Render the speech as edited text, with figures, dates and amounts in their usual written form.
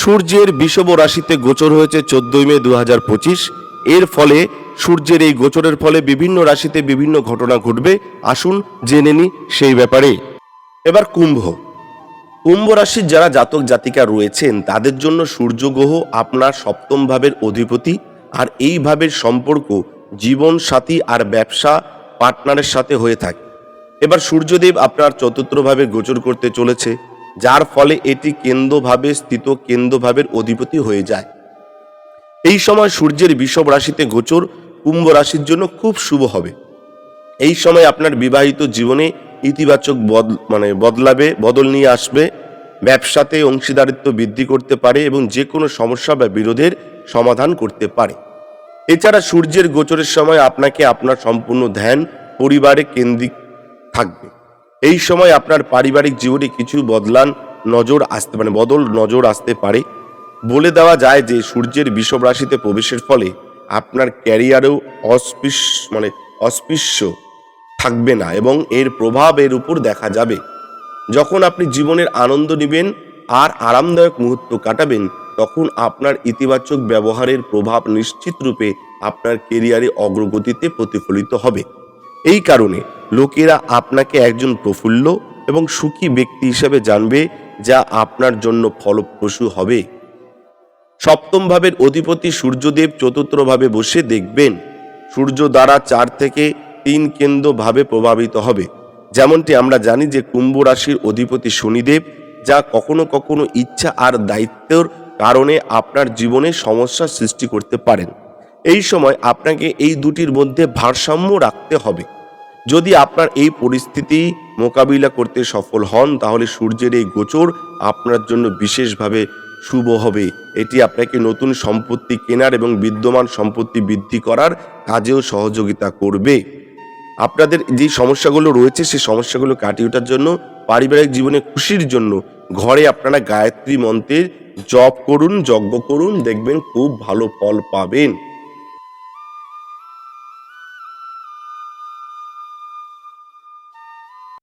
সূর্যের বিষব রাশিতে গোচর হয়েছে 14 মে 2025। এর ফলে সূর্যের এই গোচরের ফলে বিভিন্ন রাশিতে বিভিন্ন ঘটনা ঘটবে। আসুন জেনে নি সেই ব্যাপারে। এবার কুম্ভ রাশির যারা জাতক জাতিকা রয়েছেন তাদের জন্য সূর্য গ্রহ আপনার সপ্তম ভাবের অধিপতি, আর এই ভাবের সম্পর্ক জীবন সাথী আর ব্যবসা পার্টনারের সাথে হয়ে থাকে। এবার সূর্যদেব আপনার চতুর্থ ভাবে গোচর করতে চলেছে, যার ফলে এটি কেন্দ্রভাবে স্থিত কেন্দ্রভাবের অধিপতি হয়ে যায়। এই সময় সূর্যের বিষব রাশিতে গোচর কুম্ভ রাশির জন্য খুব শুভ হবে। এই সময় আপনার বিবাহিত জীবনে ইতিবাচক বদল নিয়ে আসবে। ব্যবসাতে অংশীদারিত্ব বৃদ্ধি করতে পারে এবং যে কোনো সমস্যা বা বিরোধের সমাধান করতে পারে। এছাড়া সূর্যের গোচরের সময় আপনাকে আপনার সম্পূর্ণ ধ্যান পরিবারে কেন্দ্রিক থাকবে। এই সময় আপনার পারিবারিক জীবনে কিছু বদল নজর আসতে পারে। বলে দেওয়া যায় যে সূর্যের বিষব রাশিতে প্রবেশের ফলে আপনার ক্যারিয়ারেও অস্পৃশ্য থাকবে না এবং এর প্রভাব এর উপর দেখা যাবে। যখন আপনি জীবনের আনন্দ নেবেন আর আরামদায়ক মুহূর্ত কাটাবেন, তখন আপনার ইতিবাচক ব্যবহারের প্রভাব নিশ্চিত রূপে আপনার ক্যারিয়ারে অগ্রগতিতে প্রতিফলিত হবে। এই কারণে লোকেরা আপনাকে একজন প্রফুল্ল এবং সুখী ব্যক্তি হিসেবে জানবে, যা আপনার জন্য ফলপ্রসূ হবে। সপ্তম ভাবের অধিপতি সূর্যদেব চতুর্থ ভাবে বসে দেখবেন সূর্য দ্বারা 4 থেকে 3 কেন্দ্র ভাবে প্রভাবিত হবে। যেমনটি আমরা জানি যে কুম্ভ রাশির অধিপতি শনিদেব, যা কখনো কখনো ইচ্ছা আর দায়িত্বের কারণে আপনার জীবনে সমস্যার সৃষ্টি করতে পারেন। এই সময় আপনাকে এই দুটির মধ্যে ভারসাম্য রাখতে হবে। যদি আপনার এই পরিস্থিতি মোকাবিলা করতে সফল হন, তাহলে সূর্যের এই গোচর আপনার জন্য বিশেষভাবে শুভ হবে। এটি আপনাকে নতুন সম্পত্তি কেনার এবং বিদ্যমান সম্পত্তি বৃদ্ধি করার কাজেও সহযোগিতা করবে। আপনাদের যে সমস্যাগুলো রয়েছে সেই সমস্যাগুলো কাটিয়ে ওঠার জন্য, পারিবারিক জীবনে খুশির জন্য ঘরে আপনারা গায়ত্রী মন্ত্রের জপ করুন, যজ্ঞ করুন, দেখবেন খুব ভালো ফল পাবেন।